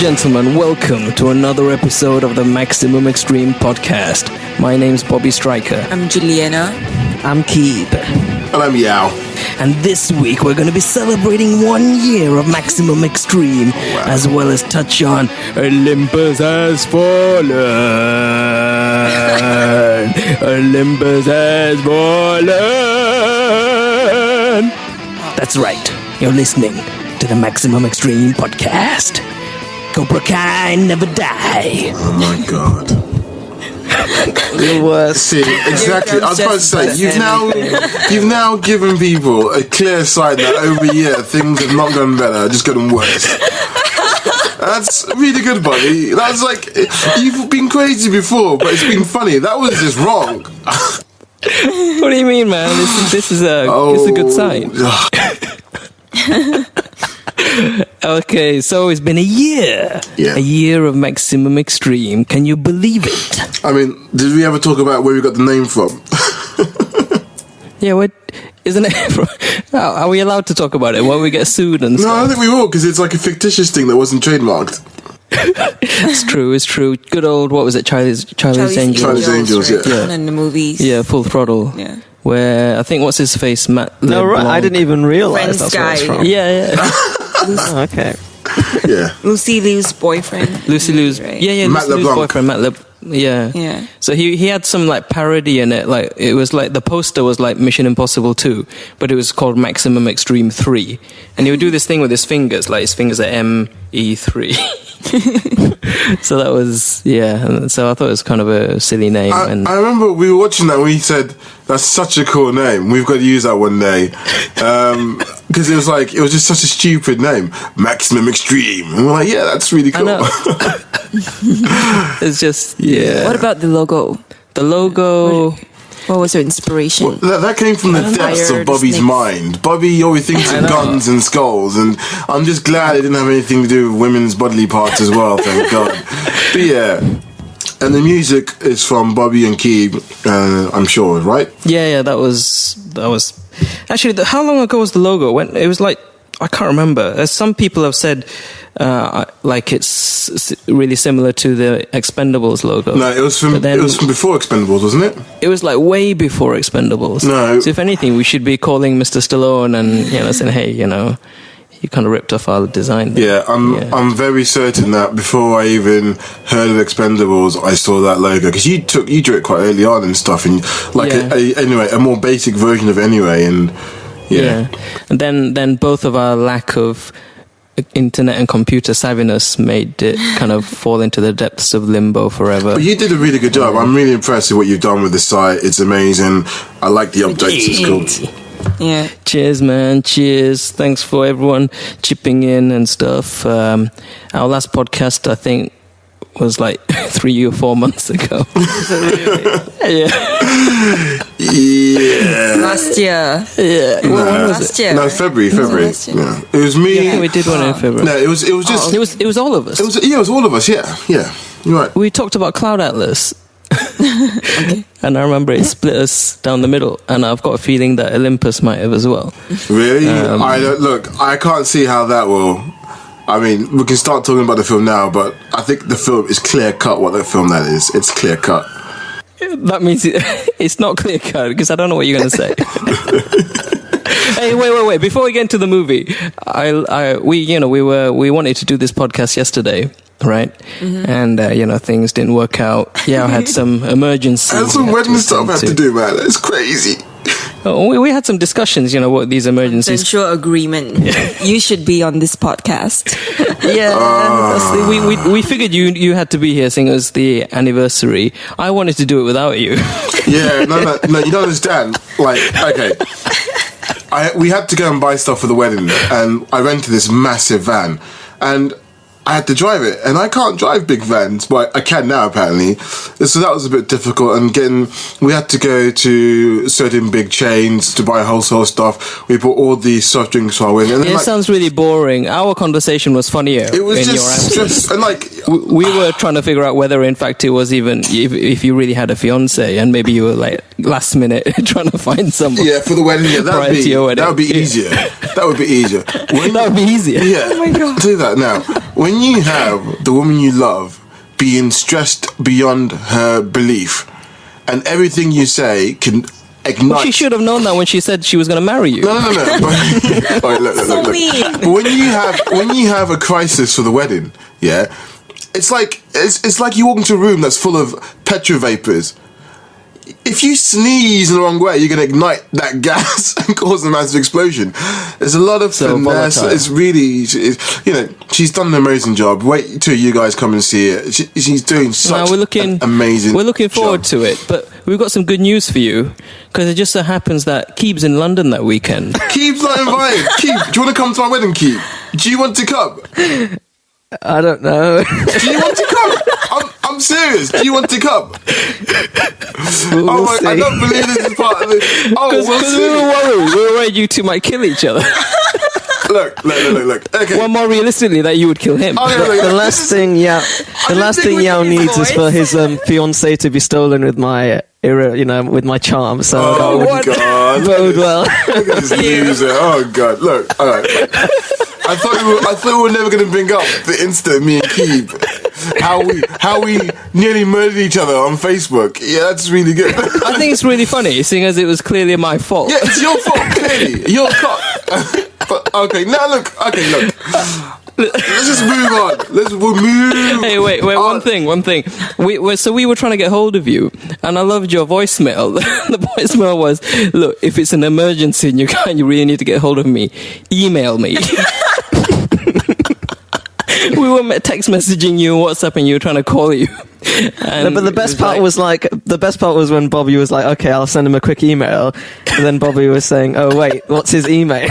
gentlemen, welcome to another episode of the Maximum Extreme podcast. My name's Bobby Stryker. I'm Juliana. I'm Keeb. And I'm Yao. And this week we're going to be celebrating 1 year of Maximum Extreme, as well as touch on Olympus Has Fallen. Olympus Has Fallen. That's right. You're listening to the Maximum Extreme podcast. Cobra Kai never die. Oh my god. The worst. See, exactly. I was about to say, you've now given people a clear sign that over a year things have not gotten better, just gotten worse. That's really good, buddy. That's like, you've been crazy before, but it's been funny. That was just wrong. What do you mean, man? This is a good sign. Okay, so it's been a year. Yeah. A year of Maximum Extreme. Can you believe it? I mean, did we ever talk about where we got the name from? Yeah, what? Isn't it? Are we allowed to talk about it? Won't we get sued and stuff? No, I don't think we will, because it's like a fictitious thing that wasn't trademarked. It's true. Good old, what was it? Charlie's Angels. Charlie's Angels, right? yeah. And the movies. Yeah, Full Throttle. Yeah. Where, I think, what's his face? Matt No, right. LeBlanc. I didn't even realize Friends that's where it's guy. from. Yeah. Oh, okay. Yeah. Lucy Liu's boyfriend. Lucy Liu's, right? yeah, Matt Lucy Liu's LeBlanc. boyfriend, Matt Yeah. So he had some like parody in it. Like it was like the poster was like Mission Impossible 2, but it was called Maximum Extreme 3. And he would do this thing with his fingers, like his fingers are ME3. So that was and so I thought it was kind of a silly name. I remember we were watching that and we said, that's such a cool name. We've got to use that one day. Because it was just such a stupid name. Maximum Extreme. And we're like, yeah, that's really cool. I know. It's just, What about the logo? The logo. What was your inspiration? Well, that came from the depths of Bobby's mind. Bobby always thinks of guns and skulls, and I'm just glad it didn't have anything to do with women's bodily parts as well, thank God. But yeah, and the music is from Bobby and Keeb, I'm sure, right? Yeah, that was actually. How long ago was the logo? When it was like, I can't remember. As some people have said, like it's really similar to the Expendables logo. No, it was from before Expendables, wasn't it? It was like way before Expendables. No. So if anything, we should be calling Mr. Stallone and saying, hey, you kind of ripped off our design there. Yeah, I'm very certain that before I even heard of Expendables, I saw that logo, because you drew it quite early on and stuff, and like a more basic version of it anyway, and yeah. And then both of our lack of internet and computer savviness made it kind of fall into the depths of limbo forever. But you did a really good job. I'm really impressed with what you've done with the site. It's amazing. I like the updates. It's cool. Yeah. Cheers, man. Cheers. Thanks for everyone chipping in and stuff. Our last podcast, I think, was like 3 or 4 months ago. Yeah. Last year. Yeah. Last year. No, February. Yeah. It was me. I think we did one in February. No, it was just. It was all of us. It was all of us. Yeah. You're right. We talked about Cloud Atlas. And I remember it split us down the middle, and I've got a feeling that Olympus might have as well. Really? I can't see how that will. I mean, we can start talking about the film now, but I think the film is clear cut. What that film that is, it's clear cut. That means it's not clear cut, because I don't know what you're going to say. Hey, wait! Before we get into the movie, we wanted to do this podcast yesterday, right? Mm-hmm. And things didn't work out. Yeah, I had some emergency. That's some wedding stuff I had to do, man. That's crazy. We had some discussions, what these emergencies. Consensual agreement. You should be on this podcast. We figured you had to be here, seeing it was the anniversary. I wanted to do it without you. Yeah, no, you don't understand. Like, okay, we had to go and buy stuff for the wedding, and I rented this massive van, and I had to drive it, and I can't drive big vans, but I can now apparently. So that was a bit difficult, and we had to go to certain big chains to buy wholesale stuff. We bought all these soft drinks for our wedding. It sounds really boring. Our conversation was funnier. It was just and like we were trying to figure out whether, in fact, it was even if you really had a fiance, and maybe you were like last minute trying to find someone. Yeah, for the wedding. Yeah, that would be easier. That would be easier. That would be easier. Yeah, oh my God. Do that now. when you have the woman you love being stressed beyond her belief, and everything you say can ignite. Well, she should have known that when she said she was going to marry you. No. But, look. But when you have a crisis for the wedding, yeah, it's like you walk into a room that's full of petrol vapors. If you sneeze in the wrong way, you're going to ignite that gas and cause a massive explosion. There's a lot of finesse. It's really, she's done an amazing job. Wait till you guys come and see it. She's doing such an amazing We're looking forward to it, but we've got some good news for you, because it just so happens that Keeb's in London that weekend. Keeb's not invited. Keeb, do you want to come to my wedding, Keeb? Do you want to come? I don't know. Do you want to come? I'm serious. Do you want to come? We'll see. I don't believe this is part of this. Because we were worried. We were worried you two might kill each other. Look. Okay. Well, more realistically, that you would kill him. The last thing Yao needs is for his fiancée to be stolen with my with my charm. So God! Bode well. Look at this loser. Oh God! Look, all right. I thought we were never going to bring up the incident, me and Keeb, how we nearly murdered each other on Facebook. Yeah, that's really good. I think it's really funny, seeing as it was clearly my fault. Yeah, it's your fault, clearly. Your fault. But okay, now look. Let's just move on. We'll move. Hey, wait. on. One thing. We were trying to get hold of you, and I loved your voicemail. The voicemail was, "Look, if it's an emergency and you really need to get hold of me, email me." We were text messaging you and WhatsApping you, trying to call you. No, but the best part was when Bobby was like, "Okay, I'll send him a quick email," and then Bobby was saying, "Oh wait, what's his email?"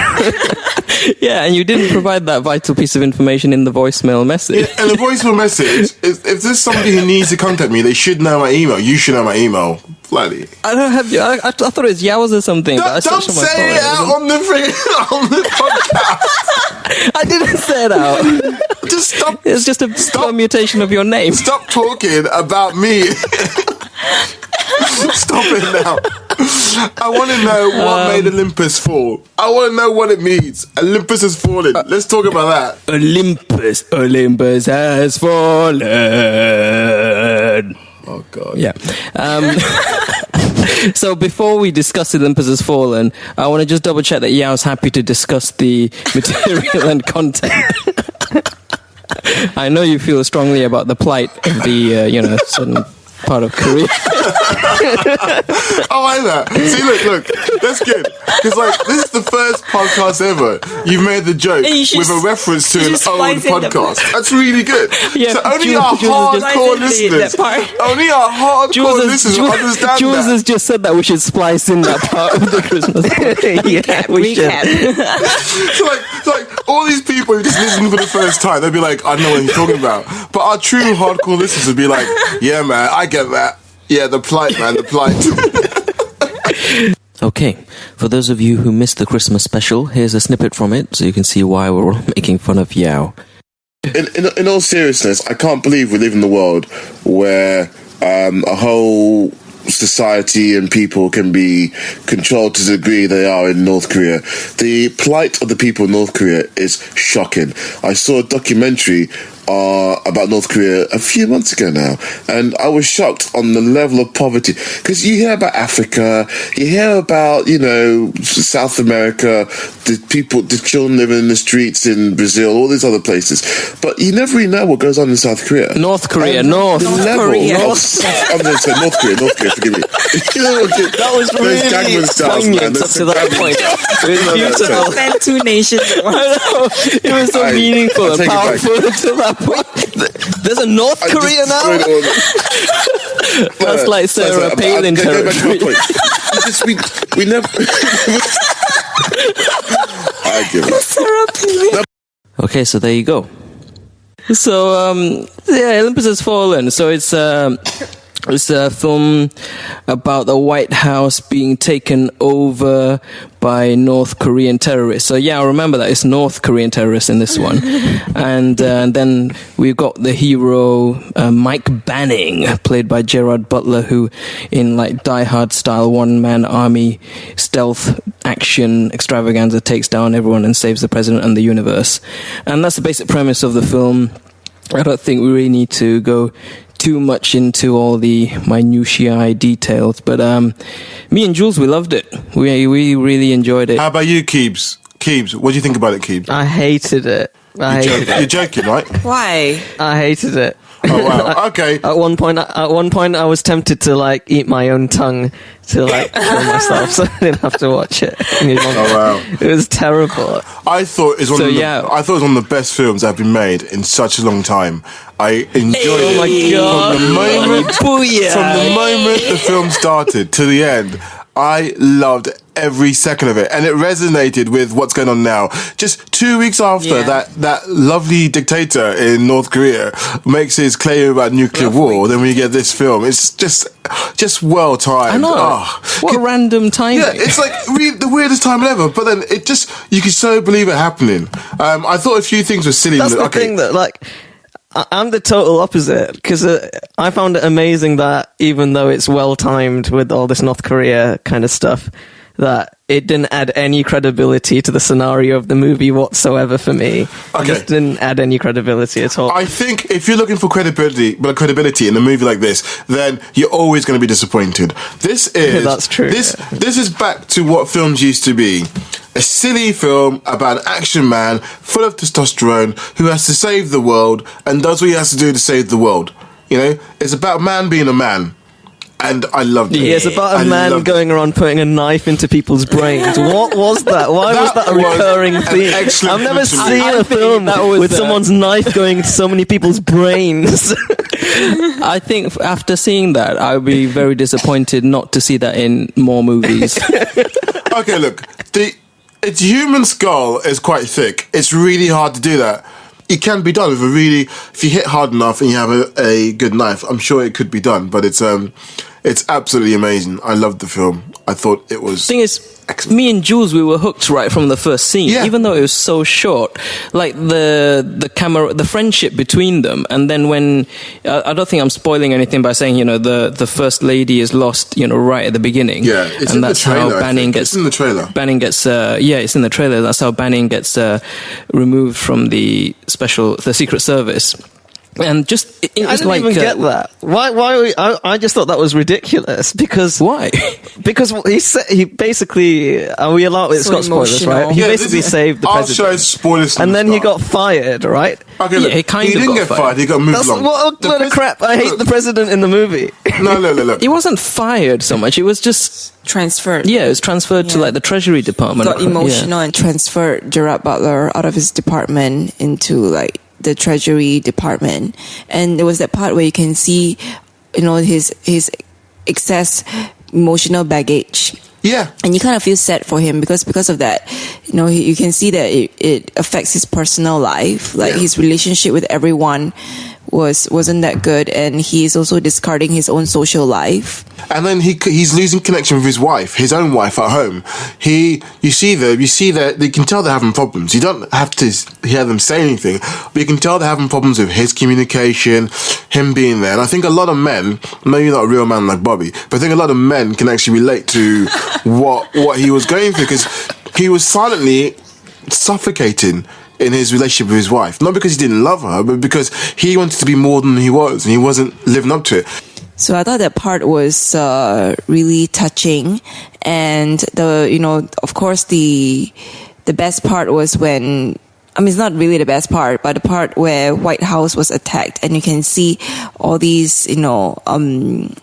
Yeah, and you didn't provide that vital piece of information in the voicemail message. Yeah, and the voicemail message is, if there's somebody who needs to contact me, they should know my email. You should know my email. Bloody. I don't have. I thought it was Yao's or something. Don't say it out on the podcast. I didn't say it out. Just stop. It's just a permutation of your name. Stop talking about me. Stop it now. I want to know what made Olympus fall. I want to know what it means. Olympus has fallen. Let's talk about that. Olympus has fallen. Oh God. Yeah. So before we discuss Olympus has fallen, I want to just double check that Yao's happy to discuss the material and content. I know you feel strongly about the plight of the certain part of Korea. I like that. See, look, that's good. Because, this is the first podcast ever you've made the joke with a reference to an old podcast. That's really good. Yeah, so only our hardcore listeners understand Jules that. has just said that we should splice in that part of the Christmas. Yeah, we should. So all these people who just listen for the first time, they'll be like, I know what you're talking about. But our true hardcore listeners would be like, yeah, man, I get that. Yeah, the plight, man, the plight. Okay, for those of you who missed the Christmas special, here's a snippet from it so you can see why we're all making fun of Yao. In all seriousness, I can't believe we live in a world where a whole society and people can be controlled to the degree they are in North Korea. The plight of the people in North Korea is shocking. I saw a documentary about North Korea a few months ago now, and I was shocked on the level of poverty, because you hear about Africa, you hear about South America, the children living in the streets in Brazil, all these other places, but you never really know what goes on in South Korea. North Korea. I'm going to say North Korea, forgive me. That was really poignant up to that point. It was beautiful. Spent two nations at once. I know. It was so meaningful and powerful until that point. There's a North Korea now? That's like Sarah Palin territory. We never... I give it. Sarah Palin. Okay, so there you go. So, Olympus has fallen. So it's It's a film about the White House being taken over by North Korean terrorists. So yeah, I remember that it's North Korean terrorists in this one. And then we've got the hero, Mike Banning, played by Gerard Butler, who in like Die Hard style one-man army stealth action extravaganza takes down everyone and saves the president and the universe. And that's the basic premise of the film. I don't think we really need to go too much into all the minutiae details, but me and Jules, we loved it. We really enjoyed it. How about you, Keebs? Keebs, what do you think about it, Keebs? I hated it. You're joking, right? Why? I hated it. Oh wow. Okay. At one point, I was tempted to like eat my own tongue to like kill myself, so I didn't have to watch it. Oh wow. It was terrible. I thought it was one of the best films that have been made in such a long time. I enjoyed it. Oh my God. From the moment the film started to the end. I loved every second of it, and it resonated with what's going on now. Just 2 weeks after that lovely dictator in North Korea makes his claim about nuclear war, then we get this film. It's just well timed. I know. What a random timing. Yeah, it's like the weirdest time ever. But then it just, you could so believe it happening. I thought a few things were silly. That's the thing that like. I'm the total opposite, because I found it amazing that even though it's well timed with all this North Korea kind of stuff, that it didn't add any credibility to the scenario of the movie whatsoever for me. It just didn't add any credibility at all. I think if you're looking for credibility in a movie like this, then you're always going to be disappointed. This is that's true. This is back to what films used to be. A silly film about an action man full of testosterone who has to save the world and does what he has to do to save the world. You know, it's about a man being a man. And I loved it. Yeah, it's about a man going around putting a knife into people's brains. What was that? Why was that a recurring theme? I've never seen a film with someone's knife going into so many people's brains. I think after seeing that, I would be very disappointed not to see that in more movies. Okay, look, its human skull is quite thick. It's really hard to do that. It can be done with if you hit hard enough and you have a good knife, I'm sure it could be done. But it's absolutely amazing. I loved the film. I thought it was. Thing is, excellent. Me and Jules, we were hooked right from the first scene, even though it was so short. Like the friendship between them, and then when I don't think I'm spoiling anything by saying the first lady is lost, right at the beginning. Yeah, it's and in that's the trailer. how Banning gets. It's in the trailer. Banning gets. It's in the trailer. That's how Banning gets removed from the Secret Service. And just I didn't even get that. Why? I just thought that was ridiculous. Because why? Because he basically, are we allowed? It's got spoilers, right? He basically saved the president. I'll show spoilers. And then he got fired, right? Okay, look, he didn't get fired. He got moved along. What a load of crap! I hate the president in the movie. No, look. He wasn't fired so much. It was just transferred. Yeah, it was transferred to like the Treasury Department. Got emotional and transferred Gerard Butler out of his department into like the Treasury Department. And there was that part where you can see, his excess emotional baggage. Yeah. And you kind of feel sad for him because of that, you can see that it affects his personal life, like his relationship with everyone wasn't that good, and he's also discarding his own social life. And then he's losing connection with his own wife at home. You see that you can tell they're having problems. You don't have to hear them say anything, but you can tell they're having problems with his communication, him being there. And I think a lot of men, maybe not a real man like Bobby, but I think a lot of men can actually relate to what he was going through, because he was silently suffocating in his relationship with his wife. Not because he didn't love her, but because he wanted to be more than he was, and he wasn't living up to it. So I thought that part was really touching, and of course the best part was when, it's not really the best part, but the part where White House was attacked, and you can see all these hidden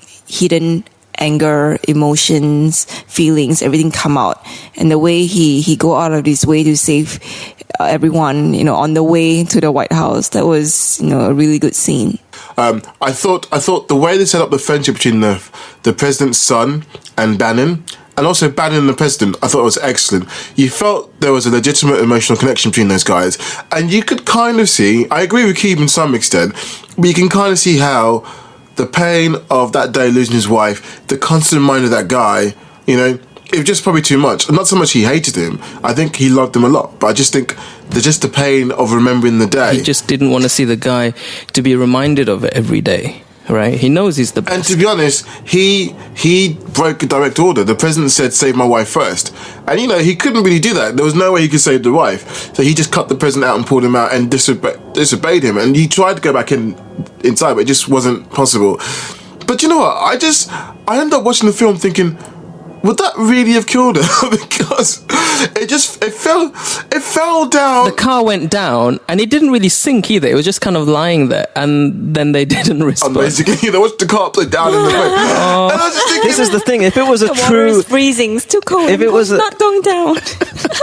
anger, emotions, feelings, everything come out, and the way he go out of his way to save everyone, on the way to the White House, that was a really good scene. I thought the way they set up the friendship between the president's son and Bannon, and also Bannon and the president, I thought it was excellent. You felt there was a legitimate emotional connection between those guys, and you could kind of see, I agree with Keeb in some extent, but you can kind of see how the pain of that day losing his wife, the constant reminder of that guy, you know, it was just probably too much. Not so much he hated him. I think he loved him a lot. But I just think just the pain of remembering the day. He just didn't want to see the guy to be reminded of it every day. Right, he knows he's the best. And to be honest, he broke a direct order. The president said, "Save my wife first," and you know he couldn't really do that. There was no way he could save the wife, so he just cut the president out and pulled him out and disobeyed him. And he tried to go back inside, but it just wasn't possible. But you know what? I ended up watching the film thinking, would that really have killed her? Because it fell down. The car went down, and it didn't really sink either. It was just kind of lying there, and then they didn't respond. And basically, they watched the car upside down in the way. And I was just thinking, This is the thing. If it was a The water true, is freezing. It's too cold. If it was It's not going down.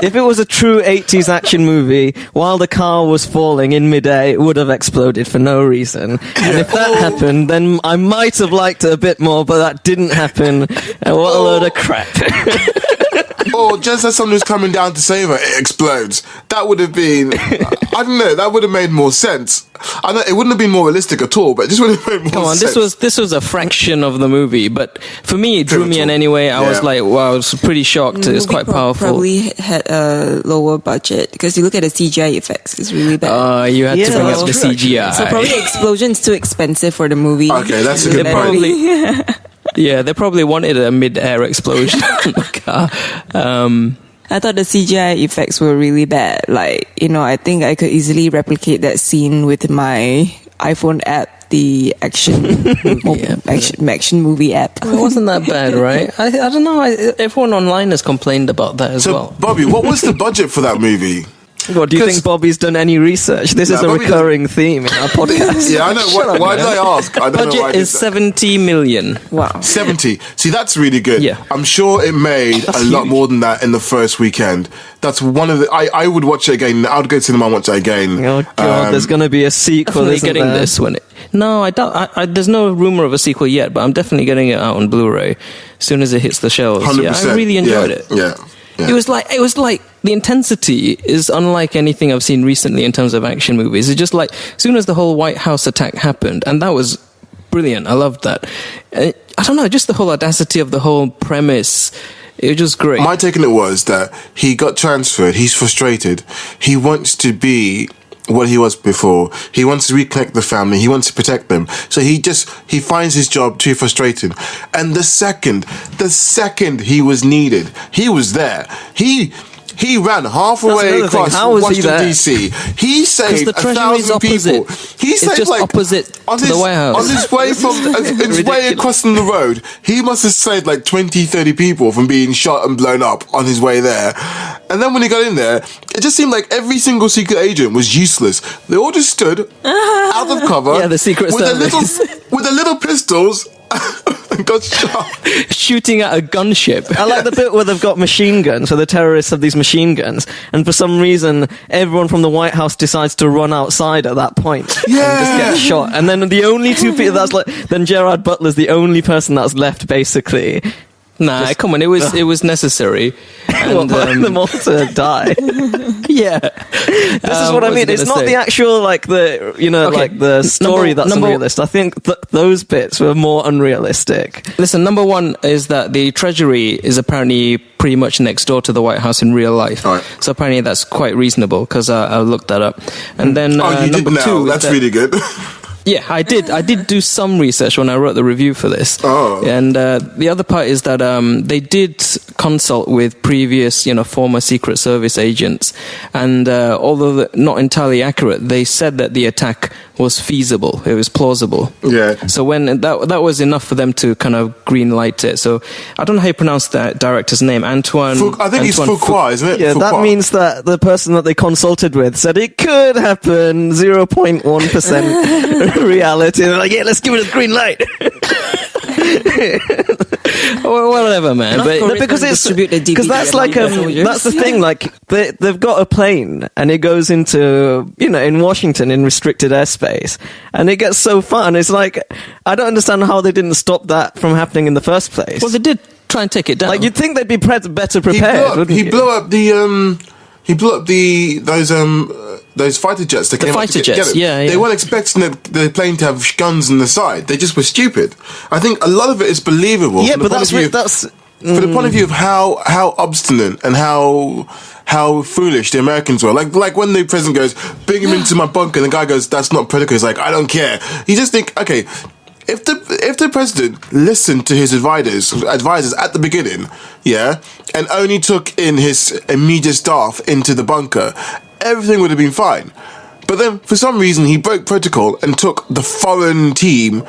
if it was a true 80s action movie, while the car was falling in midair, it would have exploded for no reason. And if that happened, then I might have liked it a bit more, but that didn't happen. And what a load of crap. or just as someone who's coming down to save her, it explodes. That would have been, I don't know, that would have made more sense. I know it wouldn't have been more realistic at all, but it just would have made more Come on, sense. this was a fraction of the movie, but for me, it drew me in anyway. I was like, wow, I was pretty shocked. It was quite powerful. Probably had a lower budget because you look at the CGI effects; it's really bad. You had to bring up the that's true, CGI. So probably explosion's too expensive for the movie. Okay, that's a They good point. probably, yeah, they probably wanted a mid-air explosion on the car. I thought the CGI effects were really bad. Like, you know, I think I could easily replicate that scene with my iPhone app, the action movie app. It wasn't that bad, right? I don't know. Everyone online has complained about that as So, well. Bobby, what was the budget for that movie? What, do you think Bobby's done any research? This is a Bobby recurring theme in our podcast. Yeah, I know. Why did I ask? I don't know why I Budget did is that. 70 million. Wow. 70. See, that's really good. Yeah. I'm sure it made a lot huge. more than that in the first weekend. That's one of the... I would watch it again. I would go to cinema and watch it again. Oh god, there's going to be a sequel, Definitely isn't getting there? this when it... No, I don't. There's no rumor of a sequel yet, but I'm definitely getting it out on Blu-ray as soon as it hits the shelves. 100%. Yeah, I really enjoyed it. Yeah. It was like the intensity is unlike anything I've seen recently in terms of action movies. It's just like as soon as the whole White House attack happened, and that was brilliant. I loved that. I don't know, just the whole audacity of the whole premise. It was just great. My take on it was that he got transferred. He's frustrated. He wants to be what he was before. He wants to reconnect the family. He wants to protect them. So he finds his job too frustrating. And the second he was needed, he was there. He ran halfway another thing. across How was he Washington there? DC. He saved the Treasury is 1,000 people. opposite. He It's saved just opposite to the White House. On his way his way across the road, he must have saved like 20, 30 people from being shot and blown up on his way there. And then when he got in there, it just seemed like every single secret agent was useless. They all just stood out of cover. Yeah, the Secret with Service. with the little pistols and got shot. Shooting at a gunship. I like the bit where they've got machine guns, so the terrorists have these machine guns, and for some reason, everyone from the White House decides to run outside at that point. Yeah. And just get shot. And then the only two people then Gerard Butler's the only person that's left, basically. Nah, come on, it was necessary. And, For them all to die. yeah. This is what I mean. It's not the actual, the story that's unrealistic. I think those bits were more unrealistic. Listen, number one is that the Treasury is apparently pretty much next door to the White House in real life. Right. So apparently that's quite reasonable because I looked that up. And then You did number now. two, That's really good. Yeah, I did do some research when I wrote the review for this. Oh. And the other part is that they did consult with previous, former Secret Service agents, and although not entirely accurate, they said that the attack was feasible. It was plausible. Yeah. So when that was enough for them to kind of green light it. So I don't know how you pronounce that director's name, Antoine. I think it's Fuqua, isn't it? Yeah, Fuqua. that means that the person that they consulted with said it could happen, 0.1% reality. They're like, yeah, let's give it a green light. Well, whatever, man. But because that's like that's the thing. Like they've got a plane and it goes into in Washington in restricted airspace, and it gets so far, and it's like I don't understand how they didn't stop that from happening in the first place. well, they did try and take it down. Like you'd think they'd be better prepared. He blew up the He blew up those fighter jets that came fighter up to get jets, him. yeah. They weren't expecting the plane to have guns on the side. They just were stupid. I think a lot of it is believable. Yeah, from the but point of view from the point of view of how obstinate and how foolish the Americans were. Like when the president goes, bring him into my bunker, and the guy goes, that's not protocol. He's like, I don't care. You just think, okay, if the president listened to his advisors at the beginning, yeah, and only took in his immediate staff into the bunker, everything would have been fine. But then, for some reason, he broke protocol and took the foreign team.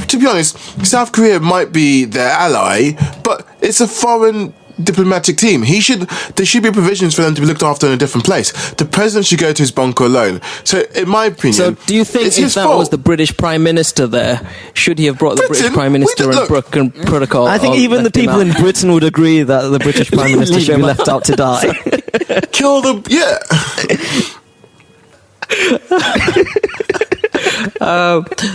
To be honest, South Korea might be their ally, but it's a foreign diplomatic team. There should be provisions for them to be looked after in a different place. The president should go to his bunker alone. So, in my opinion, So, do you think it's if his that fault. was the British Prime Minister there, should he have brought the British Britain, Prime Minister look, and broken protocol? I think or even the left him people out? in Britain would agree that the British Prime Minister Leave should be him left out to die. kill them? Yeah.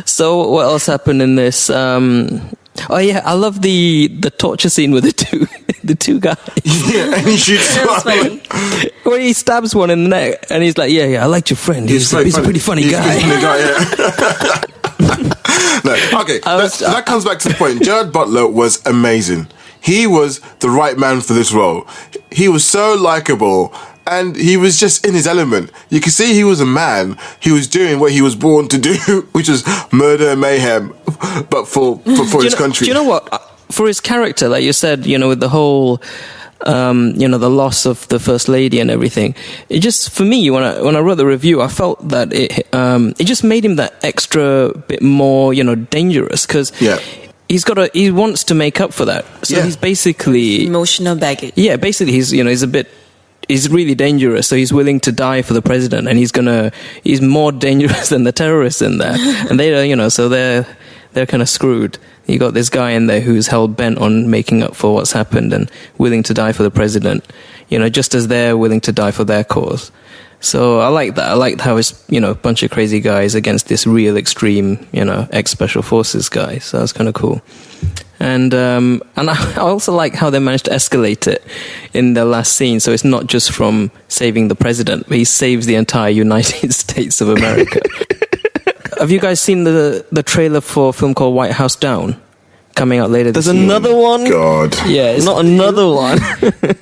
So what else happened in this? Oh yeah, I love the torture scene with the two guys. Yeah, and he shoots That was funny. Where he stabs one in the neck, and he's like, "Yeah, I liked your friend. He's a pretty funny He's guy." a funny guy, yeah. No, okay, that comes back to the point. Gerard Butler was amazing. He was the right man for this role. He was so likable, and he was just in his element. You could see he was a man. He was doing what he was born to do, which was murder and mayhem, but for his country. Do you know what? For his character, like you said, with the whole, the loss of the first lady and everything. It just, for me, when I wrote the review, I felt that it just made him that extra bit more, dangerous, because he wants to make up for that. So he's basically Emotional baggage. yeah, basically he's really dangerous, so he's willing to die for the president, and he's more dangerous than the terrorists in there, and so they're kind of screwed. You got this guy in there who's hell bent on making up for what's happened and willing to die for the president, just as they're willing to die for their cause. So I like that. I liked how it's, a bunch of crazy guys against this real extreme, ex-special forces guy. So that's kind of cool. And I also like how they managed to escalate it in the last scene. So it's not just from saving the president, but he saves the entire United States of America. Have you guys seen the trailer for a film called White House Down? Coming out later this There's year. another one? God. Yeah, it's Not another one.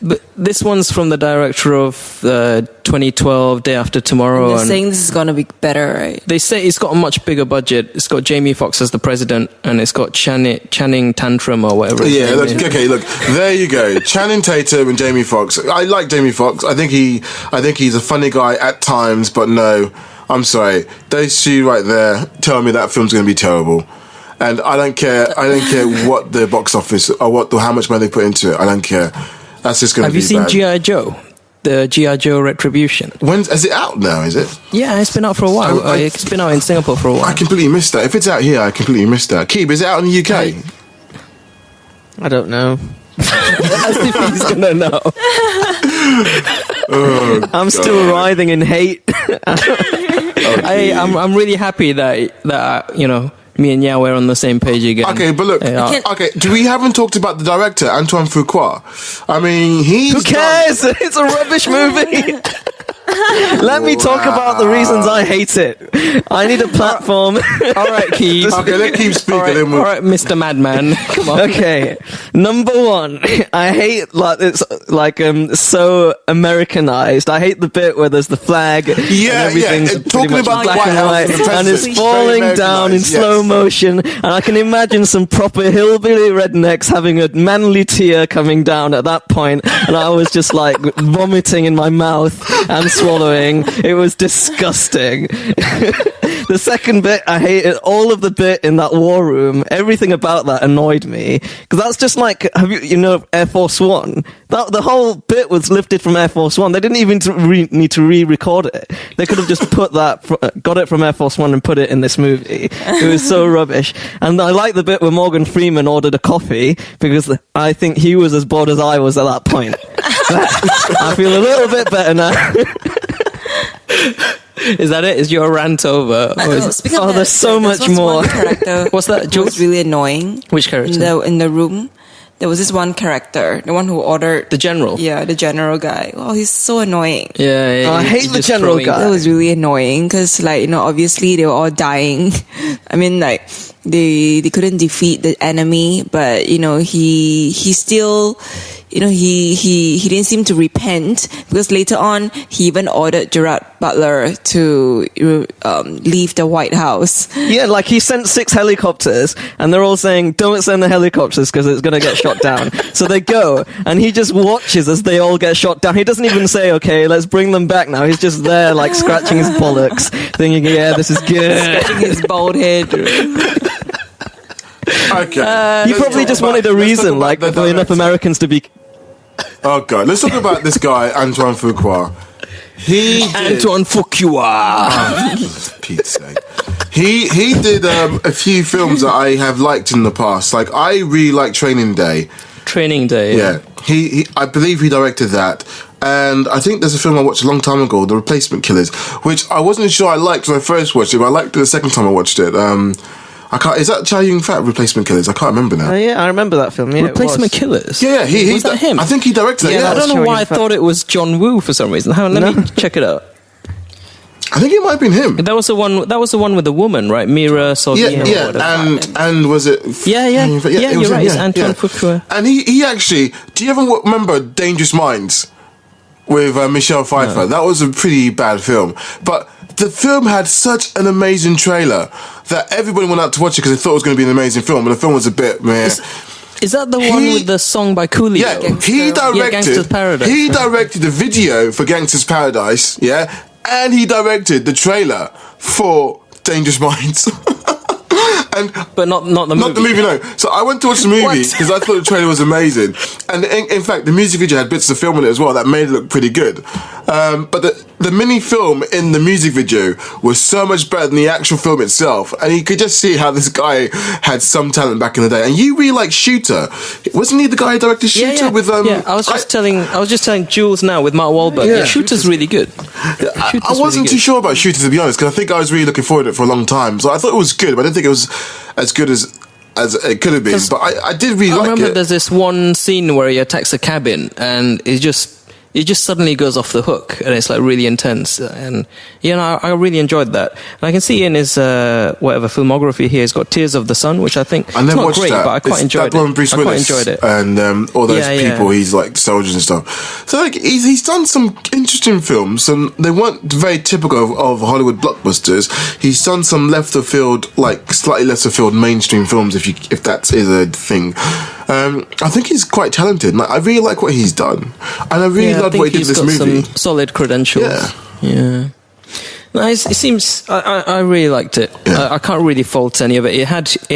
But this one's from the director of 2012, Day After Tomorrow. They're and saying this is gonna be better, right? they say it's got a much bigger budget. It's got Jamie Foxx as the president, and it's got Channing Tantrum or whatever. his Yeah, name look, is. okay, look, there you go. Channing Tatum and Jamie Foxx. I like Jamie Foxx. I think he's a funny guy at times, but no, I'm sorry. Those two right there tell me that film's going to be terrible. And I don't care what the box office or how much money they put into it. I don't care. That's just going to Have be you seen bad. G.I. Joe? The G.I. Joe Retribution. Is it out now, is it? Yeah, it's been out for a while. It's been out in Singapore for a while. I completely missed that. If it's out here, I completely missed that. Keeb, is it out in the UK? I don't know. As if he's gonna know. I'm still writhing in hate. I'm really happy that me and Yao are on the same page again. Okay, but look, we haven't talked about the director, Antoine Fuqua. I mean, Who cares? It's a rubbish movie. Let me talk about the reasons I hate it. I need a platform. All right, Keith. Okay, let Keith speak. All right, And then all right, Mr. Madman. Come on. Okay, number one, I hate it's so Americanized. I hate the bit where there's the flag. And everything's and pretty talking much about the black White and House white, and the and it's president, falling very down in Americanized, slow yes. motion. And I can imagine some proper hillbilly rednecks having a manly tear coming down at that point, and I was just like vomiting in my mouth and swallowing. It was disgusting. The second bit, I hated all of the bit in that war room. Everything about that annoyed me, because that's just like, Air Force One. The whole bit was lifted from Air Force One. They didn't even need to re-record it. They could have just got it from Air Force One and put it in this movie. It was so rubbish. And I like the bit where Morgan Freeman ordered a coffee, because I think he was as bored as I was at that point. I feel a little bit better now. Is that it? Is your rant over? Or is it- Speaking of that, there's so there's much one more. character What's that, who Jules? was really annoying. Which character? In the room, there was this one character, the one who ordered The general. Yeah, the general guy. Oh, he's so annoying. Yeah, I he's hate the just general throwing- guy. That was really annoying because, like, you know, obviously they were all dying. I mean, like, they couldn't defeat the enemy, but you know, he still, you know, he didn't seem to repent, because later on he even ordered Gerard Butler to leave the White House. Yeah, like he sent 6 helicopters, and they're all saying, "Don't send the helicopters because it's going to get shot down." So they go, and he just watches as they all get shot down. He doesn't even say, "Okay, let's bring them back now." He's just there, like scratching his bollocks, thinking, "Yeah, this is good." Scratching his bald head. Okay. He Let's probably talk just about- wanted a let's talk reason, about like the for enough director. Americans to be. Oh god, let's talk about this guy Antoine Fuqua. He did, Antoine Fuqua. for Pete's sake. He did a few films that I have liked in the past. Like I really like Training Day. Training Day. Yeah, he I believe he directed that. And I think there's a film I watched a long time ago, The Replacement Killers, which I wasn't sure I liked when I first watched it, but I liked it the second time I watched it. I can't. Is that Chow Yun-fat, Replacement Killers? I can't remember now. Oh yeah, I remember that film. Yeah, Replacement it was. Killers. Yeah, he Was that him? I think he directed it. Yeah, Yeah, I don't know Chow why I Yun-fat. thought it was John Woo for some reason. Hang on, let me check it out. I think it might have been him. That was the one. That was the one with the woman, right? Mira Sorvino. Yeah, or whatever. and was it? Yeah, yeah. it Yeah, was you're right, him, it's Antoine Fuqua. And he actually. Do you ever remember Dangerous Minds with Michelle Pfeiffer? That was a pretty bad film, but the film had such an amazing trailer that everybody went out to watch it because they thought it was going to be an amazing film, and the film was a bit meh. Is that the one He- with the song by Coolio? Yeah, he directed. Gangster's Paradise. He right? directed the video for Gangster's Paradise. Yeah, and he directed the trailer for Dangerous Minds. And But not the movie. not the movie, no. So I went to watch the movie What? because I thought the trailer was amazing, and in fact, the music video had bits of film in it as well that made it look pretty good. But the mini film in the music video was so much better than the actual film itself, and you could just see how this guy had some talent back in the day. And you really like Shooter, wasn't he the guy who directed Shooter Yeah, yeah. with yeah, I was just telling Jules now with Mark Wahlberg. Yeah. Yeah, Shooter's really good. I wasn't too sure about Shooter, to be honest, because I think I was really looking forward to it for a long time. So I thought it was good, but I didn't think it was as good as it could have been. But I did really I like remember it. there's this one scene where he attacks a cabin and it just suddenly goes off the hook and it's like really intense, and you know I really enjoyed that. And I can see in his whatever filmography here, he's got Tears of the Sun, which I think I never it's not watched great, that. but I quite It's enjoyed that one it. with Bruce I quite Willis enjoyed it. and all those Yeah, yeah. people. He's like soldiers and stuff. So like he's done some interesting films, and they weren't very typical of Hollywood blockbusters. He's done some left of field, like slightly less of field mainstream films, if that is a thing. I think he's quite talented. And I really like what he's done, and I really Yeah, I loved think what he did in he's this got movie. some solid credentials. Yeah. Yeah. No, it seems I really liked it. Yeah. I can't really fault any of it. It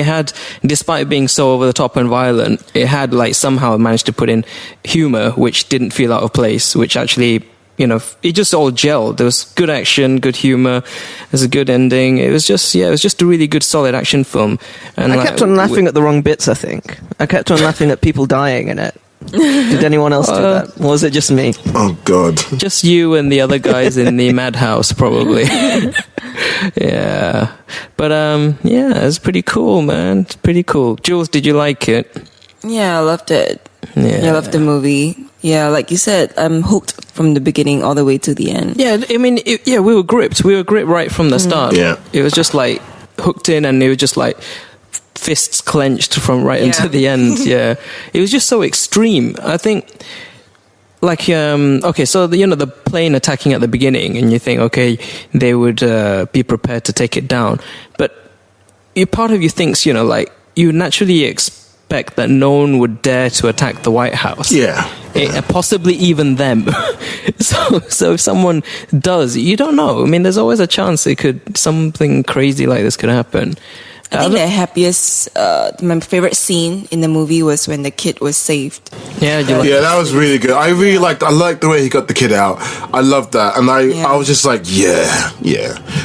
had, despite being so over the top and violent, it had like somehow managed to put in humor, which didn't feel out of place. Which actually, you know, it just all gelled. There was good action, good humor. There's a good ending. It was just a really good, solid action film. And I kept on laughing at the wrong bits. I think I kept on laughing at people dying in it. Did anyone else do that? Or was it just me? Oh God! Just you and the other guys in the madhouse, probably. Yeah, but yeah, it's pretty cool, man. It's pretty cool. Jules, did you like it? Yeah, I loved it. Yeah, I loved the movie. Yeah, like you said, I'm hooked from the beginning all the way to the end. Yeah, I mean, we were gripped. We were gripped right from the start. Yeah. It was just like hooked in, and it was just like fists clenched from right into Yeah. the end. Yeah, it was just so extreme. I think, like, okay, so the plane attacking at the beginning, and you think, okay, they would be prepared to take it down, but part of you thinks, like, you naturally expect that no one would dare to attack the White House. Yeah. Possibly even them. so if someone does, you don't know. I mean, there's always a chance something crazy like this could happen. I think the happiest, my favorite scene in the movie was when the kid was saved. Yeah, you like Yeah, that was really good. I liked the way he got the kid out. I loved that. And I was just like, yeah.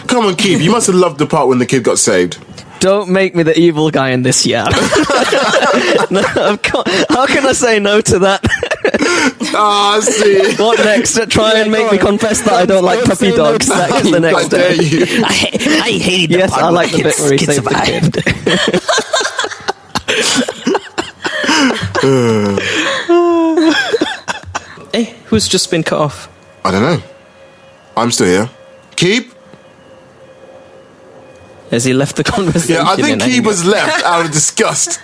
Come on, Keith, you must have loved the part when the kid got saved. Don't make me the evil guy in this, yeah. No, how can I say no to that? Ah, see. What next? Try and make me confess that I don't like puppy dogs. That is the I next dare step. you. I hated the Yes, part I where like the bit where he saved the kid. Hey, who's just been cut off? I don't know. I'm still here. Keep? Has he left the conversation? Yeah, I think in Keep anger? was left out of disgust.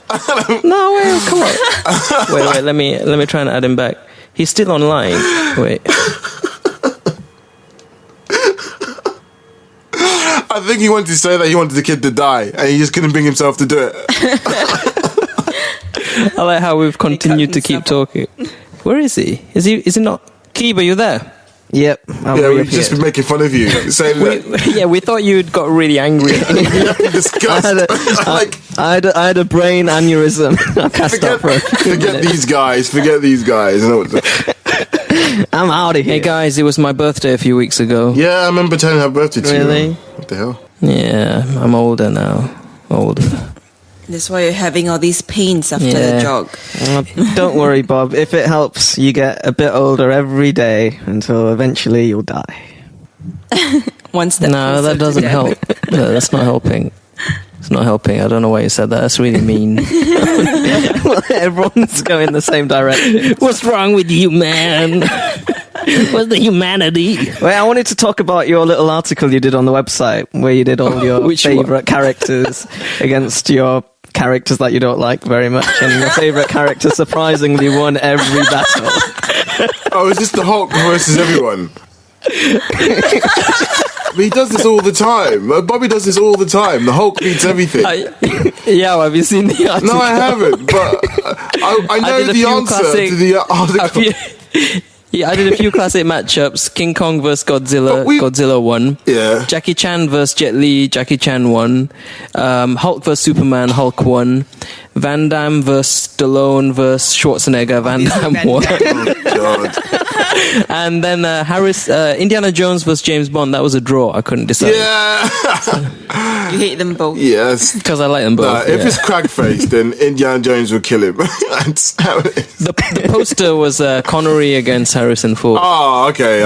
No, wait, come on. wait, let me try and add him back. He's still online. Wait. I think he wanted to say that he wanted the kid to die, and he just couldn't bring himself to do it. I like how we've continued to keep talking. Where is he? Is he not? Keeb, are you there? Yep. Yeah, we've just been making fun of you, saying that We thought you'd got really angry. disgust. I had a brain aneurysm. I passed out for a few Forget minutes. these guys. Forget these guys. You know what the- I'm out of here. Hey guys, it was my birthday a few weeks ago. Yeah, I remember telling her birthday to Really? you. What the hell? Yeah, I'm older now. Older. That's why you're having all these pains after Yeah. the jog. Don't worry, Bob. If it helps, you get a bit older every day until eventually you'll die. One step No, closer that to doesn't death. help. No, that's not helping. It's not helping. I don't know why you said that. That's really mean. Everyone's going the same direction. What's wrong with you, man? What's the humanity? Wait, I wanted to talk about your little article you did on the website where you did all your Which one? favourite characters against your characters that you don't like very much, and your favourite character surprisingly won every battle. Oh, is this the Hulk versus everyone? But he does this all the time. Bobby does this all the time. The Hulk beats everything. Yeah, have you seen the article? No, I haven't. But I know did a the few answer classic- to the article. Yeah, I did a few classic matchups. King Kong versus Godzilla. But we- Godzilla won. Yeah. Jackie Chan versus Jet Li. Jackie Chan won. Hulk versus Superman. Hulk won. Van Damme versus Stallone versus Schwarzenegger. Van Damme won. Oh, God. And then Indiana Jones versus James Bond. That was a draw. I couldn't decide. Yeah. You hate them both. Yes. Because I like them both. Nah, if yeah. it's crack face, then Indiana Jones will kill him. That's how it is. The poster was Connery against Harrison Ford. Oh, okay.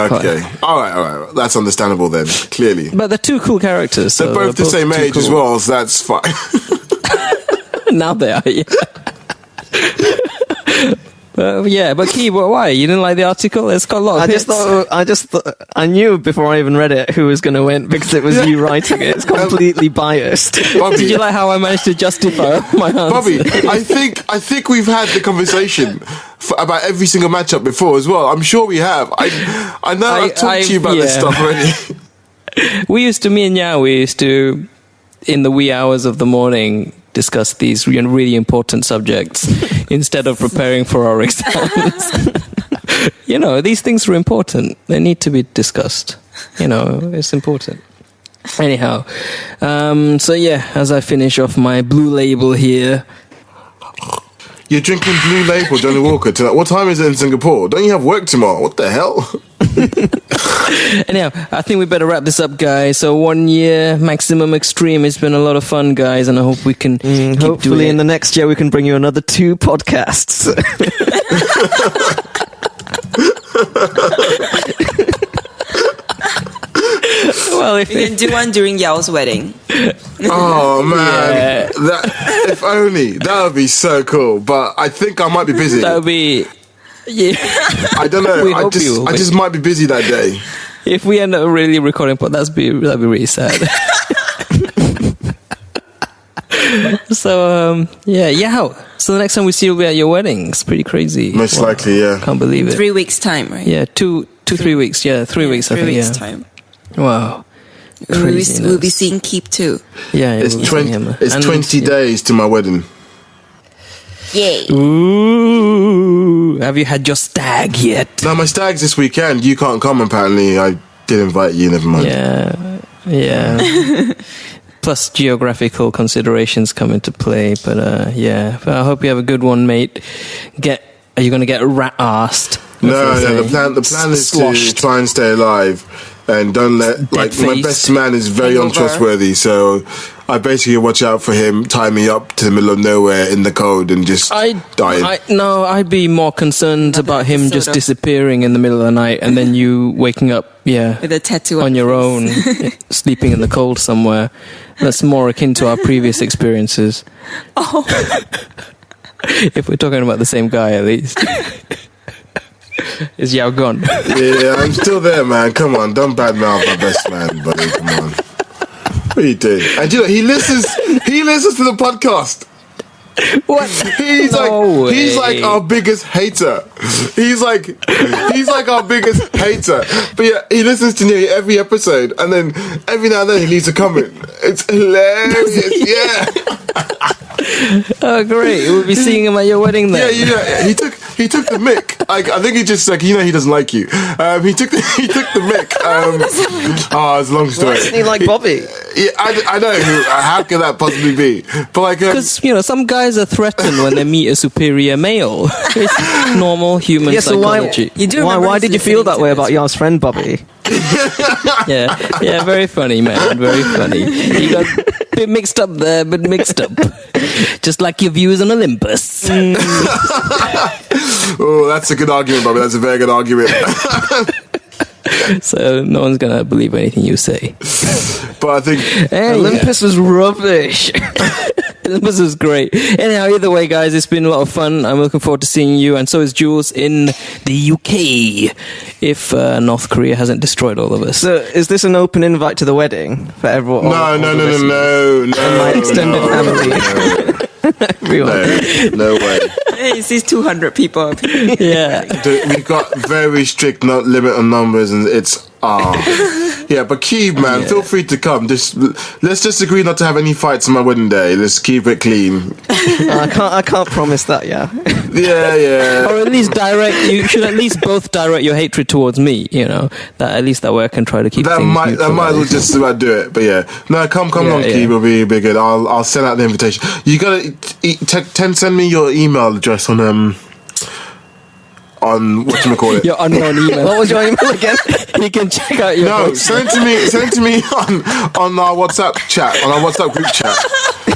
All right. That's understandable then, clearly. But they're two cool characters. So They're both the same too age as cool. well, so that's fine. Now they are, yeah. But Key, why? You didn't like the article? It's got a lot of hits. I knew before I even read it who was going to win because it was you writing it. It's completely biased. Bobby, Did you like how I managed to justify my answer? Bobby, I think we've had the conversation about every single matchup before as well. I'm sure we have. I know I've talked to you about this stuff already. me and Yao, we used to, in the wee hours of the morning, discuss these really important subjects instead of preparing for our exams. These things are important. They need to be discussed. It's important. Anyhow, as I finish off my Blue Label here. You're drinking Blue Label, Johnny Walker, tonight. What time is it in Singapore? Don't you have work tomorrow? What the hell? Anyhow, I think we better wrap this up, guys. So 1 year, Maximum Extreme. It's been a lot of fun, guys, and I hope we can keep Hopefully doing in it. the next year we can bring you another 2 podcasts. Well, if We can do one during Yao's wedding. Oh man, if only that would be so cool. But I think I might be busy. that would be... Yeah. I don't know. We hope you will I be. just might be busy that day. If we end up really recording, that'd be really sad. So So the next time we see you will be at your wedding. It's pretty crazy. Most likely, yeah. Can't believe it. 3 weeks time, right? Yeah, 3 weeks. Yeah, 3 weeks. I 3 think. weeks Yeah. time. Wow. We'll be Craziness. seeing Keep too. Yeah, It's we'll see 20. him. It's And- 20 yeah. days to my wedding. Yay. Ooh, have you had your stag yet? No, my stag's this weekend. You can't come. Apparently, I did invite you. Never mind. Yeah. Plus geographical considerations come into play, but But I hope you have a good one, mate. Are you going to get rat-arsed? No. The plan is to Sloshed. try and stay alive, and don't let my Dead-faced. best man is very Hangover. untrustworthy. So I basically watch out for him, tie me up to the middle of nowhere in the cold, and just die. I'd be more concerned about him episode just of- disappearing in the middle of the night and then you waking up, With a tattoo on your face. own, sleeping in the cold somewhere. That's more akin to our previous experiences. If we're talking about the same guy, at least. Is Yao gone? Yeah, I'm still there, man. Come on, don't badmouth my best man, buddy. Come on. What are you doing? And you know, he listens to the podcast. What? He's like our biggest hater. He's like our biggest hater. But yeah, he listens to nearly every episode, and then every now and then he leaves a comment. It's hilarious. Yeah. Oh, great! We'll be seeing him at your wedding then. Yeah. He took the mic. I think he just like he doesn't like you. He took the mic. It's a long story. Why isn't he like Bobby? Yeah, I know. How could that possibly be? But like, Because some guys are threatened when they meet a superior male. It's normal human psychology. Why did you feel that way about Yao's friend Bobby? Yeah, very funny, man. Very funny. You got a bit mixed up there, but mixed up. Just like your views on Olympus. Oh, that's a good argument, Bobby. That's a very good argument. So no one's gonna believe anything you say. But I think Olympus was rubbish. Olympus is great. Anyhow, either way, guys, it's been a lot of fun. I'm looking forward to seeing you, and so is Jules in the UK. If North Korea hasn't destroyed all of us. So, is this an open invite to the wedding for everyone? No. My extended family. Everyone. No way. Hey, it's these 200 people. Yeah. We've got very strict limit on numbers, and it's yeah. But Keith, man, feel free to come. Let's just agree not to have any fights on my wedding day. Let's keep it clean. I can't promise that. Yeah. Yeah. Or at least you should at least both direct your hatred towards me. At least that way I can try to keep That things might neutral. as well just about do it. But yeah, no, come on, yeah. Keith. It'll be good. I'll send out the invitation. You gotta send me your email address on whatchamacallit. Your unknown email. What was your email again? You can check out your No, post. send it to me on our WhatsApp chat, on our WhatsApp group chat.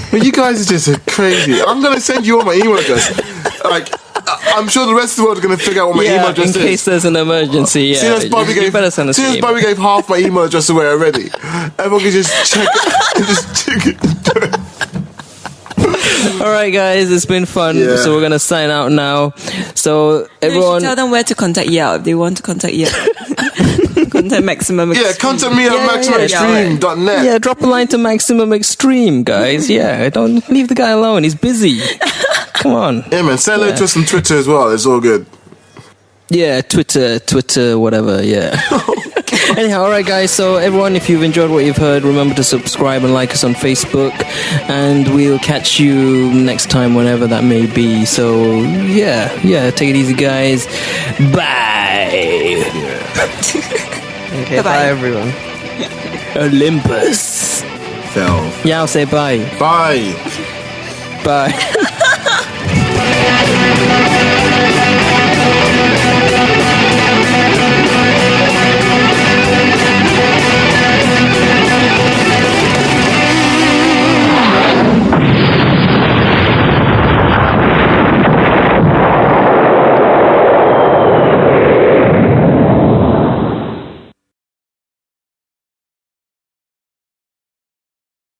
But you guys are just crazy. I'm gonna send you all my email address. Like, I'm sure the rest of the world are gonna figure out what my email address in case is. there's an emergency. Yeah, Seeing as Bobby you better send us an email. Bobby gave half my email address away already, everyone can just check it. Just check it. All right, guys, it's been fun. Yeah. So we're gonna sign out now. So everyone, Tell them where to contact Yao if they want to contact Yao. Contact Maximum Extreme. Yeah, contact me at maximumextreme.net. yeah, drop a line to Maximum Extreme, guys. Yeah, don't leave the guy alone. He's busy. Come on. Yeah, man, say hello to us on Twitter as well. It's all good. Yeah, Twitter, whatever. Yeah. Anyhow, all right, guys. So everyone, if you've enjoyed what you've heard, remember to subscribe and like us on Facebook, and we'll catch you next time, whenever that may be. So yeah, take it easy, guys. Bye. Okay, Bye-bye. bye everyone. Olympus. Fell. Yeah, I'll say bye. Bye. Bye.